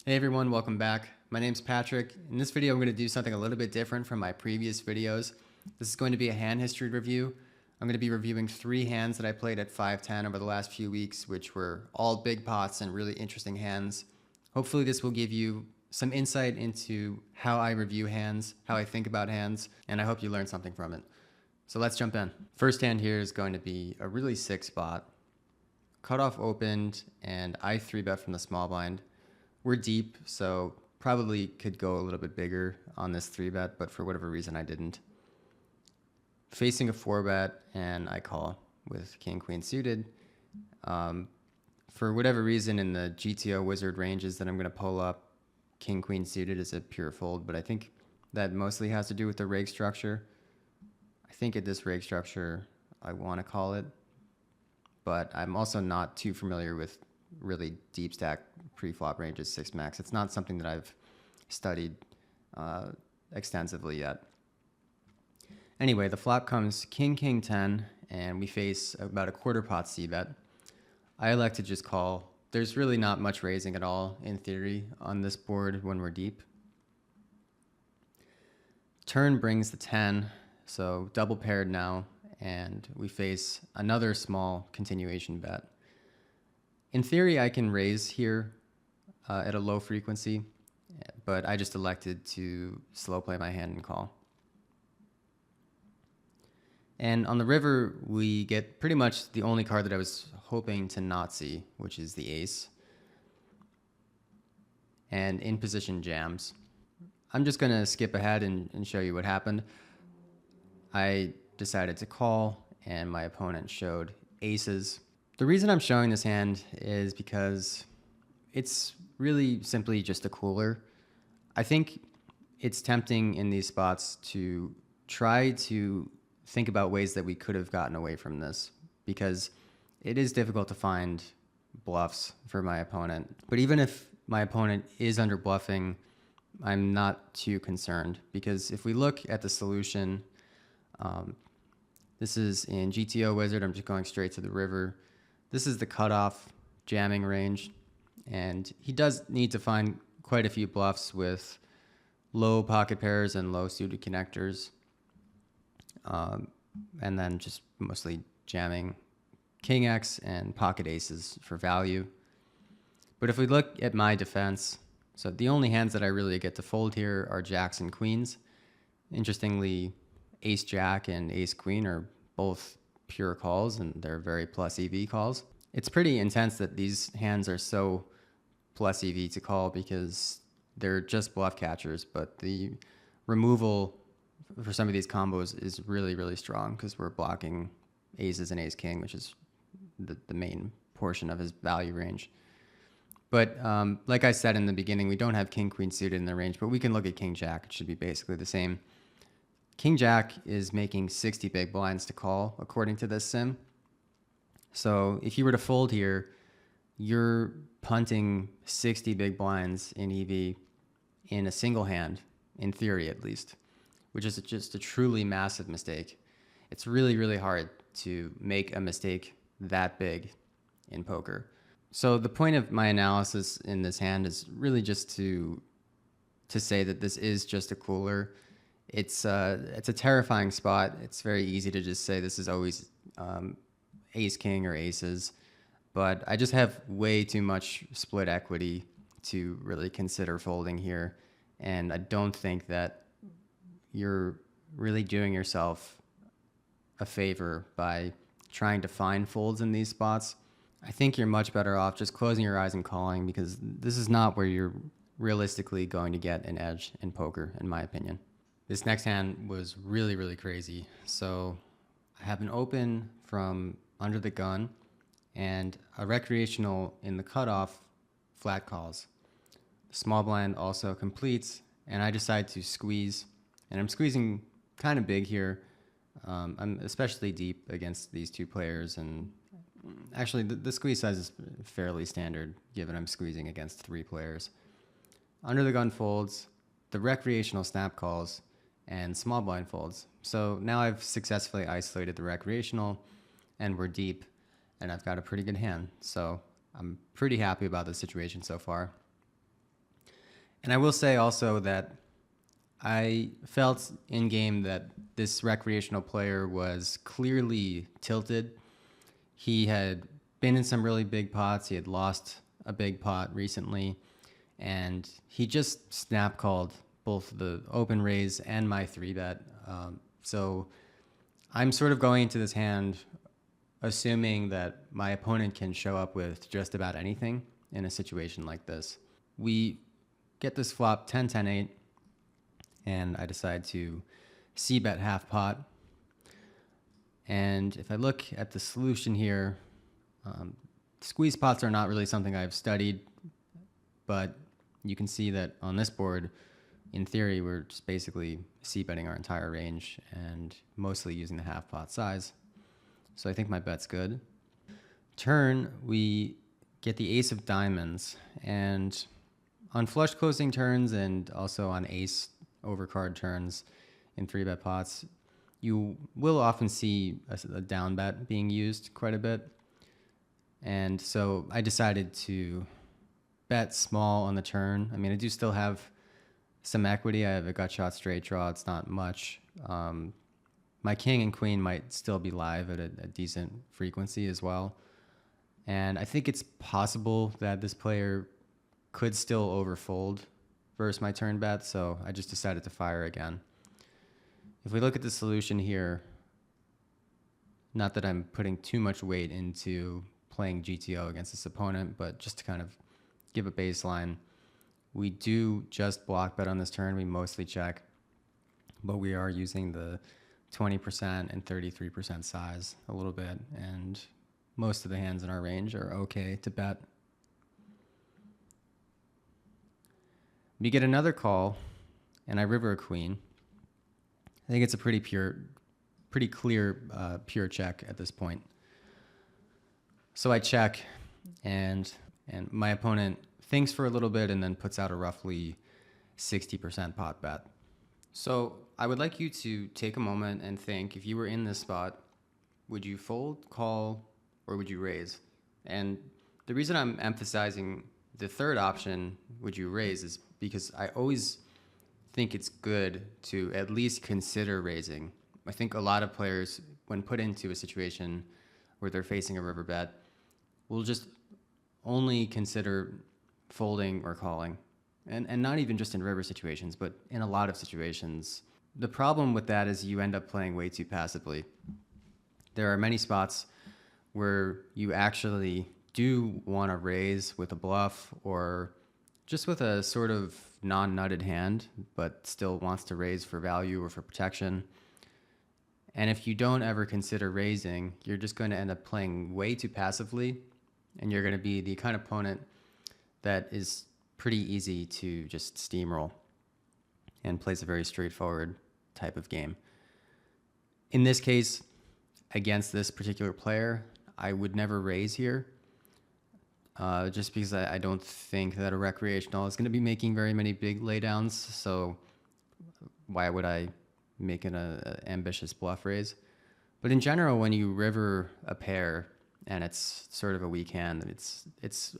Hey everyone, welcome back. My name's Patrick. In this video, I'm going to do something a little bit different from my previous videos. This is going to be a hand history review. I'm going to be reviewing 3 hands that I played at 510 over the last few weeks, which were all big pots and really interesting hands. Hopefully this will give you some insight into how I review hands, how I think about hands, and I hope you learn something from it. So let's jump in. First hand here is going to be a really sick spot. Cutoff opened and I 3-bet from the small blind. We're deep, so probably could go a little bit bigger on this 3-bet, but for whatever reason I didn't. Facing a 4-bet, and I call with king queen suited. For whatever reason in the GTOWizard ranges that I'm going to pull up, king queen suited is a pure fold, but I think that mostly has to do with the rake structure. I think at this rake structure I want to call it, but I'm also not too familiar with really deep stack pre-flop ranges 6 max. It's not something that I've studied extensively yet. Anyway, the flop comes king 10 and we face about a quarter pot c-bet. I elect to just call. There's really not much raising at all in theory on this board when we're deep. Turn brings the 10, so double paired now, and we face another small continuation bet. In theory, I can raise here at a low frequency, but I just elected to slow play my hand and call. And on the river, we get pretty much the only card that I was hoping to not see, which is the ace. And in position jams. I'm just going to skip ahead and show you what happened. I decided to call, and my opponent showed aces. The reason I'm showing this hand is because it's really simply just a cooler. I think it's tempting in these spots to try to think about ways that we could have gotten away from this, because it is difficult to find bluffs for my opponent. But even if my opponent is under bluffing, I'm not too concerned, because if we look at the solution, this is in GTOWizard. I'm just going straight to the river. This is the cutoff jamming range, and he does need to find quite a few bluffs with low pocket pairs and low suited connectors, and then just mostly jamming king X and pocket aces for value. But if we look at my defense, so the only hands that I really get to fold here are jacks and queens. Interestingly, ace jack and ace queen are both pure calls, and they're very plus EV calls. It's pretty intense that these hands are so plus EV to call, because they're just bluff catchers, but the removal for some of these combos is really, really strong, because we're blocking aces and ace king, which is the main portion of his value range. But like I said in the beginning, we don't have king queen suited in the range, but we can look at king jack. It should be basically the same. King jack is making 60 big blinds to call, according to this sim. So if you were to fold here, you're punting 60 big blinds in EV in a single hand, in theory at least, which is just a truly massive mistake. It's really, really hard to make a mistake that big in poker. So the point of my analysis in this hand is really just to say that this is just a cooler. It's a terrifying spot. It's very easy to just say this is always ace king or aces, but I just have way too much split equity to really consider folding here, and I don't think that you're really doing yourself a favor by trying to find folds in these spots. I think you're much better off just closing your eyes and calling, because this is not where you're realistically going to get an edge in poker, in my opinion. This next hand was really, really crazy. So I have an open from under the gun and a recreational in the cutoff flat calls. The small blind also completes, and I decide to squeeze, and I'm squeezing kind of big here. I'm especially deep against these 2 players, and actually the squeeze size is fairly standard given I'm squeezing against 3 players. Under the gun folds, the recreational snap calls, and small blind folds. So now I've successfully isolated the recreational, and we're deep, and I've got a pretty good hand. So I'm pretty happy about the situation so far. And I will say also that I felt in game that this recreational player was clearly tilted. He had been in some really big pots. He had lost a big pot recently, and he just snap called both the open raise and my 3-bet. So I'm sort of going into this hand assuming that my opponent can show up with just about anything in a situation like this. We get this flop 10-10-8, and I decide to c-bet half pot. And if I look at the solution here, squeeze pots are not really something I've studied, but you can see that on this board, in theory, we're just basically c-betting our entire range and mostly using the half pot size. So I think my bet's good. Turn, we get the ace of diamonds, and on flush closing turns and also on ace overcard turns in 3-bet pots, you will often see a down bet being used quite a bit. And so I decided to bet small on the turn. I mean, I do still have some equity. I have a gut shot straight draw. It's not much. My king and queen might still be live at a decent frequency as well. And I think it's possible that this player could still overfold versus my turn bet, so I just decided to fire again. If we look at the solution here, not that I'm putting too much weight into playing GTO against this opponent, but just to kind of give a baseline, we do just block bet on this turn. We mostly check, but we are using the 20% and 33% size a little bit, and most of the hands in our range are okay to bet. We get another call, and I river a queen. I think it's a pretty clear pure check at this point. So I check, and my opponent thinks for a little bit and then puts out a roughly 60% pot bet. So I would like you to take a moment and think, if you were in this spot, would you fold, call, or would you raise? And the reason I'm emphasizing the third option, would you raise, is because I always think it's good to at least consider raising. I think a lot of players, when put into a situation where they're facing a river bet, will just only consider folding or calling. And not even just in river situations, but in a lot of situations. The problem with that is you end up playing way too passively. There are many spots where you actually do want to raise with a bluff or just with a sort of non-nutted hand, but still wants to raise for value or for protection. And if you don't ever consider raising, you're just going to end up playing way too passively, and you're going to be the kind of opponent that is pretty easy to just steamroll and plays a very straightforward type of game. In this case, against this particular player, I would never raise here, just because I don't think that a recreational is going to be making very many big laydowns, so why would I make an ambitious bluff raise? But in general, when you river a pair and it's sort of a weak hand, it's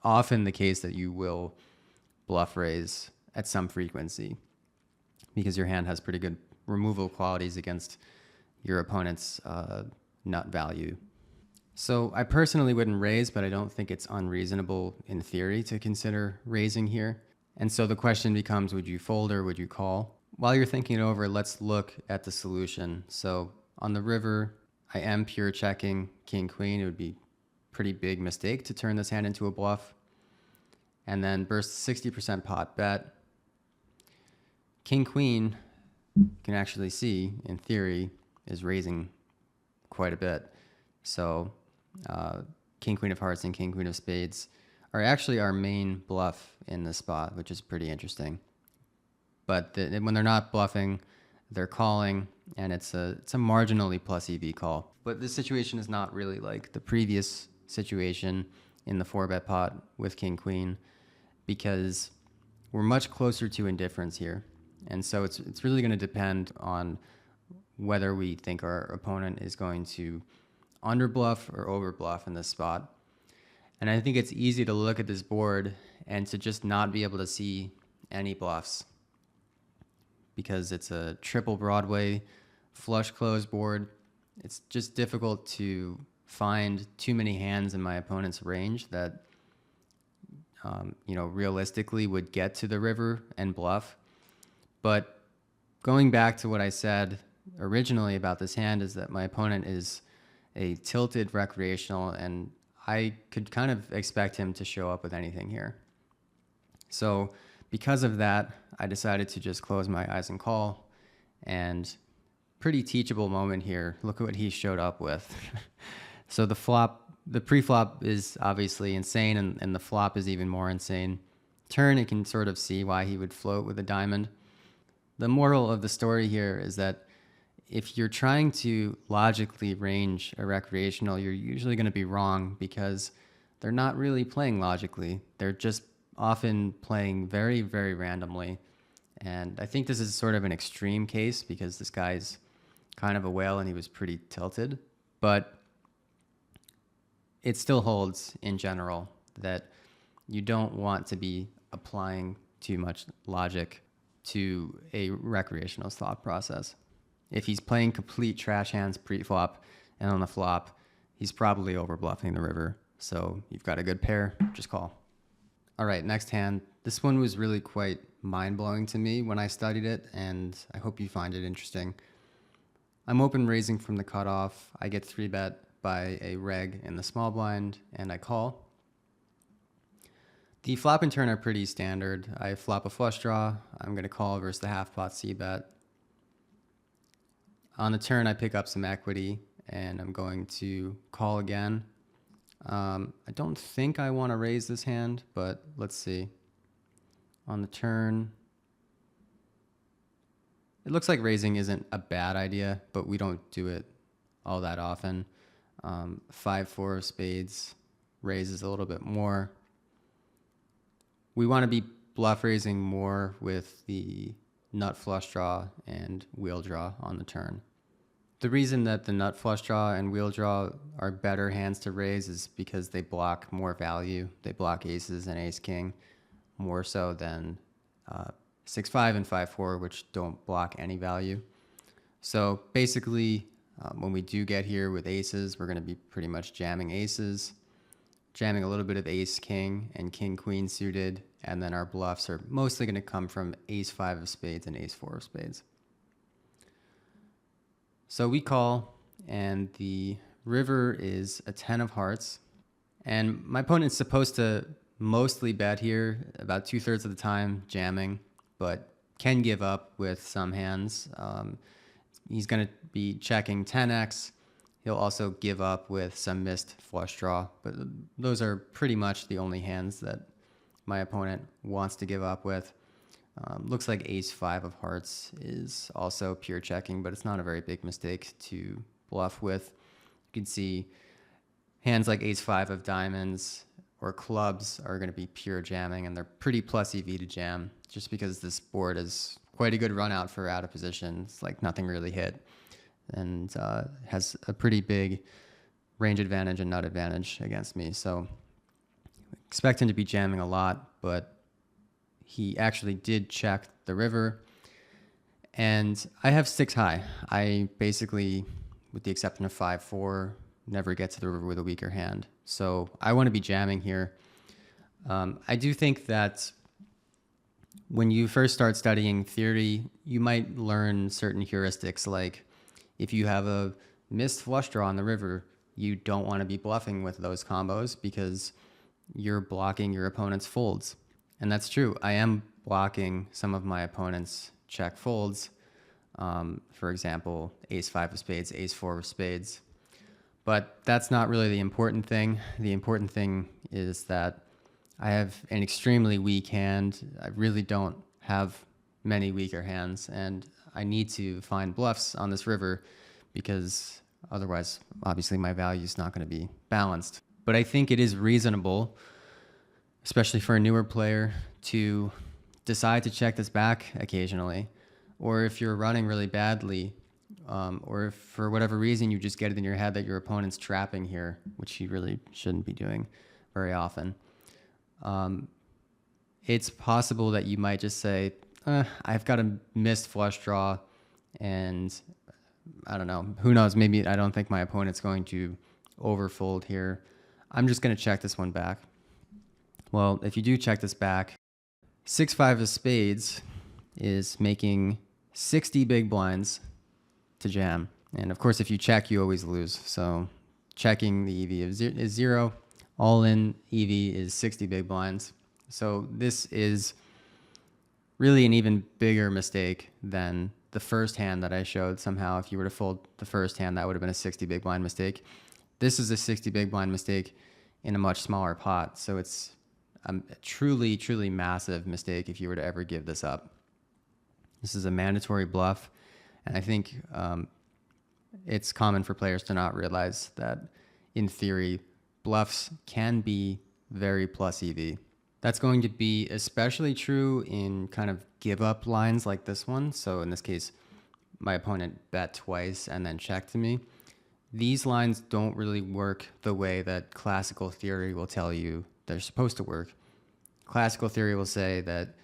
often the case that you will bluff raise at some frequency because your hand has pretty good removal qualities against your opponent's nut value. So I personally wouldn't raise, but I don't think it's unreasonable in theory to consider raising here. And so the question becomes, would you fold or would you call? While you're thinking it over, let's look at the solution. So on the river, I am pure checking king, queen. It would be a pretty big mistake to turn this hand into a bluff. And then burst 60% pot bet. King, queen, you can actually see, in theory, is raising quite a bit. So king, queen of hearts and king, queen of spades are actually our main bluff in this spot, which is pretty interesting. But when they're not bluffing, they're calling, and it's a marginally plus EV call. But this situation is not really like the previous situation in the 4-bet pot with king, queen, because we're much closer to indifference here. And so it's really going to depend on whether we think our opponent is going to underbluff or overbluff in this spot. And I think it's easy to look at this board and to just not be able to see any bluffs because it's a triple Broadway flush close board. It's just difficult to find too many hands in my opponent's range that, realistically would get to the river and bluff. But going back to what I said originally about this hand is that my opponent is a tilted recreational, and I could kind of expect him to show up with anything here. So because of that, I decided to just close my eyes and call. And pretty teachable moment here. Look at what he showed up with. So the pre-flop is obviously insane, and the flop is even more insane. Turn, you can sort of see why he would float with a diamond. The moral of the story here is that if you're trying to logically range a recreational, you're usually going to be wrong because they're not really playing logically. They're just often playing very, very randomly. And I think this is sort of an extreme case because this guy's kind of a whale and he was pretty tilted. But it still holds in general that you don't want to be applying too much logic to a recreational's thought process. If he's playing complete trash hands pre-flop and on the flop, he's probably over-bluffing the river. So you've got a good pair, just call. All right, next hand. This one was really quite mind-blowing to me when I studied it, and I hope you find it interesting. I'm open raising from the cutoff. I get 3-bet by a reg in the small blind, and I call. The flop and turn are pretty standard. I flop a flush draw. I'm going to call versus the half pot c-bet. On the turn, I pick up some equity, and I'm going to call again. I don't think I want to raise this hand, but let's see. On the turn, it looks like raising isn't a bad idea, but we don't do it all that often. 5-4 of spades raises a little bit more. We want to be bluff raising more with the nut flush draw and wheel draw on the turn. The reason that the nut flush draw and wheel draw are better hands to raise is because they block more value. They block aces and ace king more so than 6-5 and 5-4, which don't block any value. So basically, when we do get here with aces, we're going to be pretty much jamming aces, jamming a little bit of ace king and king queen suited, and then our bluffs are mostly going to come from ace 5 of spades and ace 4 of spades. So we call, and the river is a 10 of hearts, and my opponent's supposed to mostly bet here, about 2/3 of the time jamming, but can give up with some hands. He's going to be checking 10x. He'll also give up with some missed flush draw, but those are pretty much the only hands that my opponent wants to give up with. Looks like ace 5 of hearts is also pure checking, but it's not a very big mistake to bluff with. You can see hands like ace 5 of diamonds or clubs are going to be pure jamming, and they're pretty plus EV to jam just because this board is quite a good run out for out of position. It's like nothing really hit, and has a pretty big range advantage and nut advantage against me. So expect him to be jamming a lot, but he actually did check the river, and I have 6 high. I basically, with the exception of 5-4, never get to the river with a weaker hand. So I want to be jamming here. I do think that when you first start studying theory, you might learn certain heuristics, like if you have a missed flush draw on the river, you don't want to be bluffing with those combos because you're blocking your opponent's folds. And that's true. I am blocking some of my opponent's check folds. For example, ace 5 of spades, ace 4 of spades. But that's not really the important thing. The important thing is that I have an extremely weak hand. I really don't have many weaker hands, and I need to find bluffs on this river because otherwise, obviously, my value is not going to be balanced. But I think it is reasonable, especially for a newer player, to decide to check this back occasionally. Or if you're running really badly, or if for whatever reason you just get it in your head that your opponent's trapping here, which he really shouldn't be doing very often. It's possible that you might just say, I've got a missed flush draw, and I don't know, who knows, maybe I don't think my opponent's going to overfold here. I'm just going to check this one back. Well, if you do check this back, 6-5 of spades is making 60 big blinds to jam. And of course, if you check, you always lose. So checking the EV is 0. All in EV is 60 big blinds. So this is really an even bigger mistake than the first hand that I showed. Somehow, if you were to fold the first hand, that would have been a 60 big blind mistake. This is a 60 big blind mistake in a much smaller pot. So it's a truly, truly massive mistake if you were to ever give this up. This is a mandatory bluff. And I think it's common for players to not realize that, in theory, bluffs can be very plus EV. That's going to be especially true in kind of give up lines like this one. So in this case, my opponent bet twice and then checked to me. These lines don't really work the way that classical theory will tell you they're supposed to work. Classical theory will say that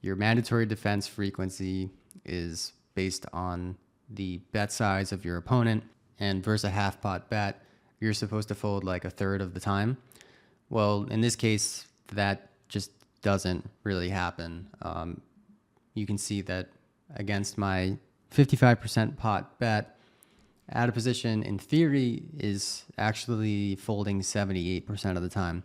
your mandatory defense frequency is based on the bet size of your opponent, and versus a half pot bet, you're supposed to fold like a third of the time. Well, in this case, that just doesn't really happen. You can see that against my 55% pot bet, out of position in theory is actually folding 78% of the time.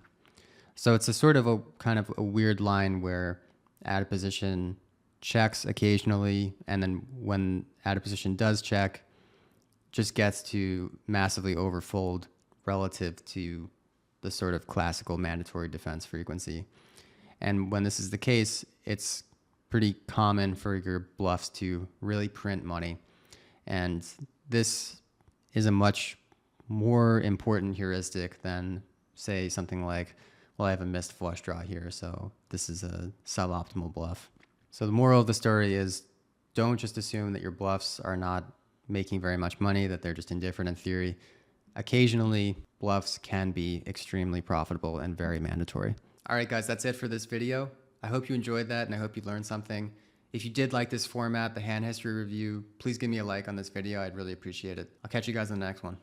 So it's a sort of a kind of a weird line where out of position checks occasionally, and then when out of position does check, just gets to massively overfold relative to the sort of classical mandatory defense frequency. And when this is the case, it's pretty common for your bluffs to really print money. And this is a much more important heuristic than, say, something like, well, I have a missed flush draw here, so this is a suboptimal bluff. So the moral of the story is, don't just assume that your bluffs are not making very much money, that they're just indifferent in theory. Occasionally, bluffs can be extremely profitable and very mandatory. All right, guys, that's it for this video. I hope you enjoyed that, and I hope you learned something. If you did like this format, the hand history review, please give me a like on this video. I'd really appreciate it. I'll catch you guys in the next one.